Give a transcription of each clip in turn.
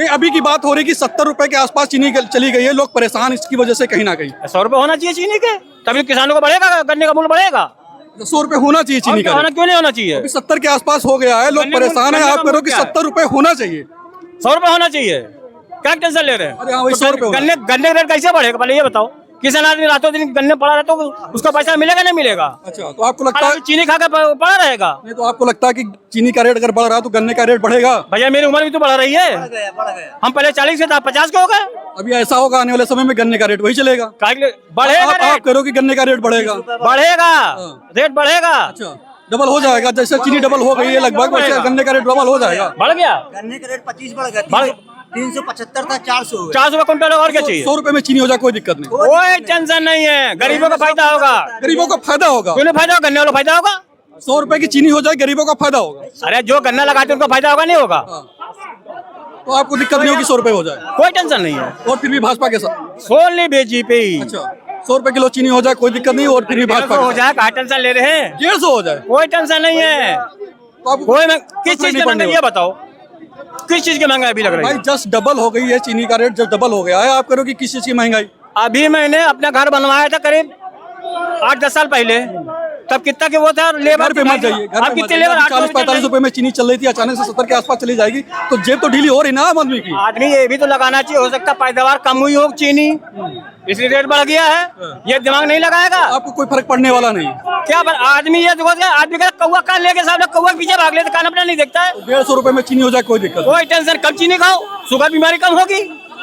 नहीं, अभी की बात हो रही कि 70 रुपए के आसपास चीनी चली गई है, लोग परेशान इसकी वजह से कहीं ना कहीं। 100 रुपए होना चाहिए चीनी के, तभी किसानों को बढ़ेगा, गन्ने का मूल्य बढ़ेगा। 100 रुपए होना चाहिए चीनी का, क्यों नहीं होना चाहिए? 70 के आसपास हो गया है, लोग परेशान है। आप कह रहे हो कि 70 रुपए होना चाहिए, 100 रुपए होना चाहिए, क्या टेंशन ले रहे हैं? अरे हाँ, वही 100 रुपए गन्ने का रेट कैसे बढ़ेगा पहले ये बताओ। किसान आदमी रातों दिन गन्ने पड़ा रहता तो उसका पैसा मिलेगा नहीं मिलेगा? अच्छा, तो आपको लगता है चीनी खा कर पड़ा रहेगा? नहीं, तो आपको लगता है कि चीनी का रेट अगर बढ़ रहा है तो गन्ने का रेट बढ़ेगा? भैया मेरी उम्र भी तो बढ़ रही है, हम पहले 40 के था 50 के हो गए। अभी ऐसा होगा आने वाले समय में गन्ने का रेट वही चलेगा, बढ़ेगा। आप कह रहे हो कि गन्ने का रेट बढ़ेगा? बढ़ेगा, रेट बढ़ेगा। अच्छा, डबल हो जाएगा, जैसे चीनी डबल हो गई है लगभग, वैसे गन्ने का रेट डबल हो जाएगा। बढ़ गया, गन्ने का रेट 25 बढ़ गया, 375 था 400 रुपए क्विंटल, और क्या चाहिए? 100 रुपए में चीनी हो जाए कोई दिक्कत नहीं, कोई टेंशन नहीं है, गरीबों का फायदा होगा। गरीबों को फायदा होगा। क्यों नहीं फायदा होगा? गन्ने वाला फायदा होगा। 100 रुपए की चीनी हो जाए, गरीबों का फायदा होगा। अरे जो गन्ना लगाते उनको फायदा होगा नहीं होगा? तो आपको दिक्कत नहीं होगी 100 रुपए हो जाए? कोई टेंशन नहीं है। और फिर भी भाजपा के साथ सोनली बीजेपी। अच्छा, 100 रुपए किलो चीनी हो जाए कोई दिक्कत नहीं, और फिर भी भाजपा हो जाए, कहा टेंशन ले रहे हैं? 150 हो जाए कोई टेंशन नहीं है। तो आपको कोई किस चीज की महंगाई ये बताओ, किस चीज की महंगाई अभी लग रही भाई? है? जस्ट डबल हो गई है चीनी का रेट, जस्ट डबल हो गया है। आप करो कि किस चीज की महंगाई? अभी मैंने अपना घर बनवाया था करीब 8-10 साल पहले, तब कितना के वो था लेबर घर पे मत जाइए, अब कितने लेबर? 40-45 रुपए में चीनी चल रही थी, अचानक से 70 के आसपास चली जाएगी तो जेब तो ढीली हो रही ना आम आदमी की। आदमी ये भी तो लगाना चाहिए, हो सकता है पैदावार कम हुई हो चीनी, इसलिए रेट बढ़ गया है। ये दिमाग नहीं लगाएगा आपको कोई फर्क पड़ने वाला नहीं। क्या? आदमी ये देखो, आदमी का कौवा कान लेके साहब लोग कौवा पीछे भाग लेते, कान अपना नहीं देखता है। 150 रुपए में चीनी हो जाए कोई दिक्कत कोई टेंशन, कम चीनी खाओ, शुगर बीमारी कम होगी।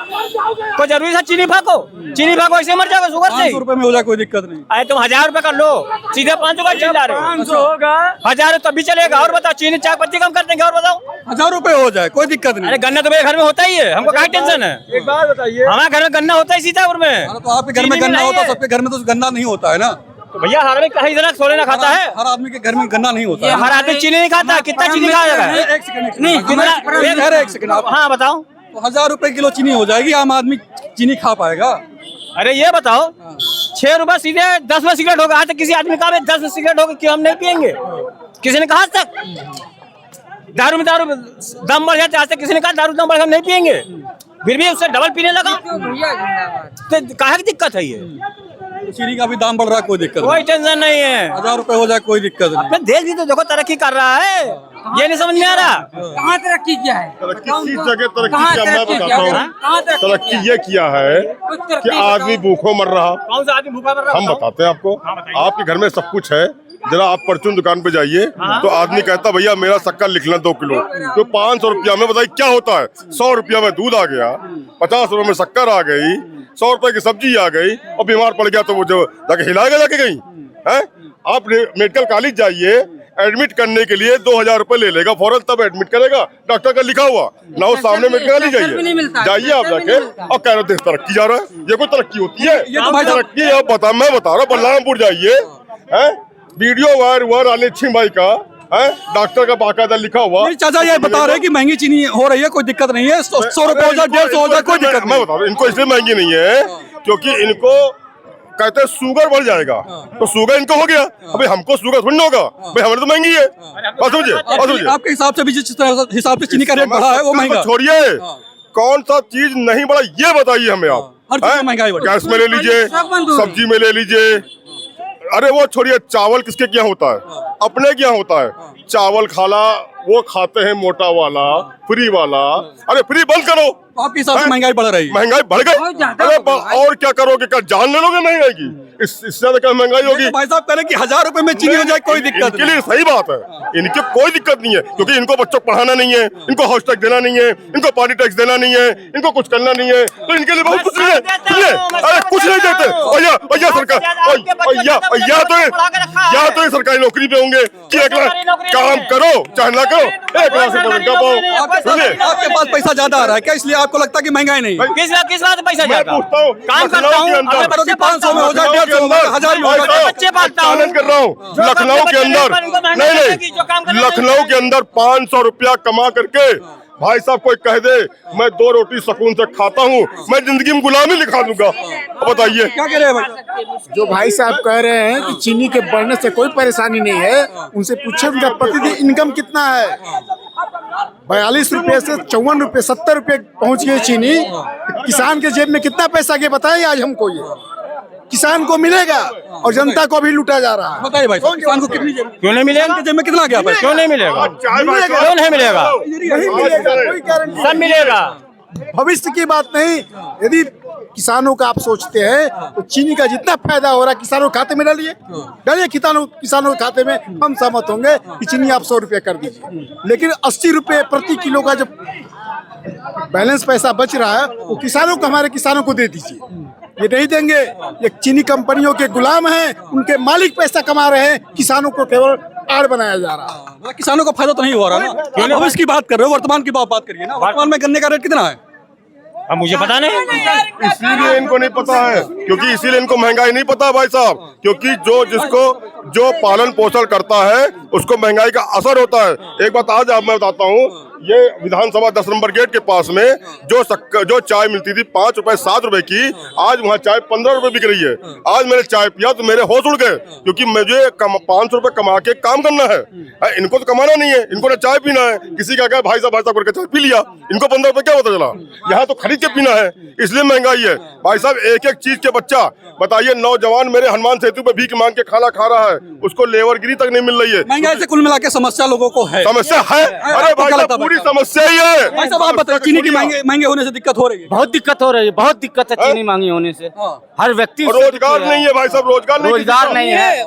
कोई जरूरी था चीनी फाको, चीनी फाको ऐसे मर जाओगे शुगर से। 500 रुपए में हो जाए कोई दिक्कत नहीं। अरे तुम 1000 रुपए कर लो, सीधे 500 का चल जा रहे हो। 500 होगा, 1000 तभी चलेगा। और बताओ, चीनी चाय पत्ती कम कर देंगे, और बताओ 1000 रुपए हो जाए कोई दिक्कत नहीं। अरे गन्ना तो मेरे घर में होता ही है, हमको क्या टेंशन है? एक बात बताइए, हमारे घर में गन्ना होता है सीतापुर में। अरे तो आपके घर में गन्ना होता, सबके घर में तो गन्ना नहीं होता है ना। तो भैया हर आदमी कहीं इतना सोने ना खाता है, हर आदमी के घर में गन्ना नहीं होता ये है। हर आदमी चीनी नहीं खाता। कितना चीनी खाएगा? एक सेकंड, एक सेकंड आप। हाँ बताओ। तो 1000 रुपए किलो चीनी हो जाएगी, आम आदमी चीनी खा पाएगा? अरे ये बताओ, 6 रुपए सीधे 10 में सिगरेट होगा। आज तक किसी आदमी का 10 में सिगरेट होगा कि हम नहीं पियेंगे? किसी ने कहा आज तक? दारू में दम बढ़ जाते, आज तक किसी ने कहा दारू दम बढ़ हम नहीं पियेंगे? फिर भी उससे डबल पीने लगा, तो काहे की दिक्कत है? ये चीनी का भी दाम बढ़ रहा है, कोई दिक्कत कोई टेंशन नहीं है। 1000 रुपए हो जाए कोई दिक्कत नहीं। अपने देश भी तो देखो तरक्की कर रहा है, ये नहीं समझ में आ रहा। कहाँ तरक्की किया है? तरक्की किस जगह तरक्की किया मैं बताता हूँ। तरक्की ये किया है कि आदमी भूखों मर रहा। कौन सा आदमी भूखा मर रहा? हम बताते हैं आपको। आपके घर में सब कुछ है, जरा आप परचून दुकान पे जाइए तो आदमी कहता भैया मेरा शक्कर लिख लें 2 किलो, तो 500 रुपया में बताइए क्या होता है? 100 रुपया में दूध आ गया, 50 रुपए में शक्कर आ गई, 100 रुपए की सब्जी आ गई, और बीमार पड़ गया तो वो जो जाके हिलाएगा जाके कहीं है? आप मेडिकल कॉलेज जाइए, एडमिट करने के लिए 2000 रुपए ले लेगा फौरन, तब एडमिट करेगा। डॉक्टर का लिखा हुआ ना, वो सामने मेडिकल कॉलेज जाइए आप जाके, और कह रहे तरक्की जा रहा है। ये कोई तरक्की होती है? तरक्की आप बता, मैं बता रहा हूँ, बलरामपुर जाइए, है वीडियो वायर आले छिंबाई का है, डॉक्टर का बाकायदा लिखा हुआ। चाचा ये बता रहे हैं कि महंगी चीनी हो रही है, कोई दिक्कत नहीं है। 100 रुपए हो जाए, 150 हो जाए, कोई दिक्कत नहीं। मैं बता रहा हूँ, इनको इसलिए महंगी नहीं है क्योंकि इनको कहते हैं शुगर बढ़ जाएगा, तो शुगर इनको हो गया। अभी हमको शुगर थोड़ी होगा भाई, हमारे तो महंगी है। समझिए, आपके हिसाब से भी जिस हिसाब से चीनी का रेट बढ़ा है वो महंगा। छोड़िए, कौन सा चीज नहीं बढ़ा ये बताइए हमें आप। हर चीज में महंगाई बढ़ी। गैस में ले लीजिए, सब्जी में ले लीजिए। अरे वो छोड़िए, चावल किसके क्या होता है? अपने क्या होता है? चावल खाला वो खाते हैं मोटा वाला, फ्री वाला। अरे फ्री बंद करो। आपके हिसाब से महंगाई बढ़ रही है? महंगाई बढ़ गई। अरे और क्या करोगे? क्या जान ले लोगे महंगाई की? इससे ज्यादा क्या महंगाई होगी? भाई साहब कह रहे हैं कि 1000 रुपए में चीनी हो जाए कोई दिक्कत इनके लिए सही बात है, इनकी कोई दिक्कत नहीं है क्योंकि इनको बच्चों को पढ़ाना नहीं है, इनको हाउस टैक्स देना नहीं है, इनको पार्टी टैक्स देना नहीं है, इनको कुछ करना नहीं है, तो इनके लिए बहुत कुछ नहीं है। सुनिए, अरे कुछ नहीं देते। भैया सरकार, या तो ये सरकारी नौकरी पे होंगे कि 1 लाख काम करो चाहे ना करो, 1 लाख से पकड़ का पाओ। सुनिए, आपके पास पैसा ज्यादा आ रहा है क्या, इसलिए आपको लगता है कि महंगाई नहीं? किस बात पैसा मैं ज्यादा? पूछता हूँ, काम करता हूँ, लखनऊ के अंदर 500 में हो जाए, 150 में हो जाए, 1000 में हो जाए। बच्चे पालता हूँ, चैलेंज कर रहा हूँ। लखनऊ के अंदर नहीं, लखनऊ के अंदर 500 रुपया कमा करके भाई साहब कोई कह दे मैं 2 रोटी सुकून से खाता हूँ, मैं जिंदगी में गुलामी लिखा दूंगा। बताइए क्या कह रहे हैं भाई? जो भाई साहब कह रहे हैं कि चीनी के बढ़ने से कोई परेशानी नहीं है, उनसे पूछे उनका प्रतिदिन इनकम कितना है। 42 रुपए से 54 रुपए 70 रुपए पहुंच गई चीनी। किसान के जेब में कितना पैसा गया बताइए आज हमको। ये किसान को मिलेगा और जनता को भी लूटा जा रहा है। बताइए भाई साहब, किसान को कितनी जेब क्यों नहीं मिलेगा? किसान के जेब में कितना गया भाई? क्यों नहीं मिलेगा? मिलेगा। क्यों नहीं मिलेगा? नहीं मिलेगा, कोई गारंटी सब मिलेगा। भविष्य की बात नहीं। यदि किसानों का आप सोचते हैं तो चीनी का जितना फायदा हो रहा है किसानों के खाते में डालिए किसानों के खाते में। हम सहमत होंगे कि चीनी आप 100 रुपये कर दीजिए, लेकिन 80 रुपये प्रति किलो का जो बैलेंस पैसा बच रहा है वो किसानों को, हमारे किसानों को दे दीजिए। ये नहीं देंगे, ये चीनी कंपनियों के गुलाम हैं, उनके मालिक पैसा कमा रहे हैं, किसानों को केवल आड़ बनाया जा रहा है। मतलब किसानों को फायदा तो नहीं हो रहा ना। आप भविष्य की बात कर रहे हो, वर्तमान की बात करिए ना। वर्तमान में गन्ने का रेट कितना है? अब मुझे पता नहीं। इसीलिए इनको नहीं पता है, क्योंकि इसीलिए इनको महंगाई नहीं पता भाई साहब, क्योंकि जो पालन पोषण करता है उसको महंगाई का असर होता है। एक बात आज मैं बताता हूँ, ये विधानसभा 10 नंबर गेट के पास में जो चाय मिलती थी 5 रुपए 7 रुपए की, आज वहाँ चाय 15 रुपए बिक रही है। आज मैंने चाय पिया तो मेरे होश उड़ गए, क्योंकि मुझे 500 रुपए कमा के काम करना है। इनको तो कमाना नहीं है, इनको तो चाय पीना है। किसी का क्या भाई साहब करके चाय पी लिया, इनको 15 रुपए क्या पता चला? यहाँ तो खरीद के पीना है, इसलिए महंगाई है भाई साहब। एक एक चीज के बच्चा बताइए, नौजवान मेरे हनुमान सेतु पे भीख मांग के खाना खा रहा है, उसको लेवरगिरी तक नहीं मिल रही है। महंगाई से कुल मिला के समस्या लोगों को है। समस्या है, अरे भाई साहब पूरी समस्या ही है। भाई साहब आप बताइए, चीनी की महंगे होने से दिक्कत हो रही है? बहुत दिक्कत हो रही है, बहुत दिक्कत है चीनी महंगी होने से। हर व्यक्ति रोजगार नहीं है भाई साहब, रोजगार नहीं है।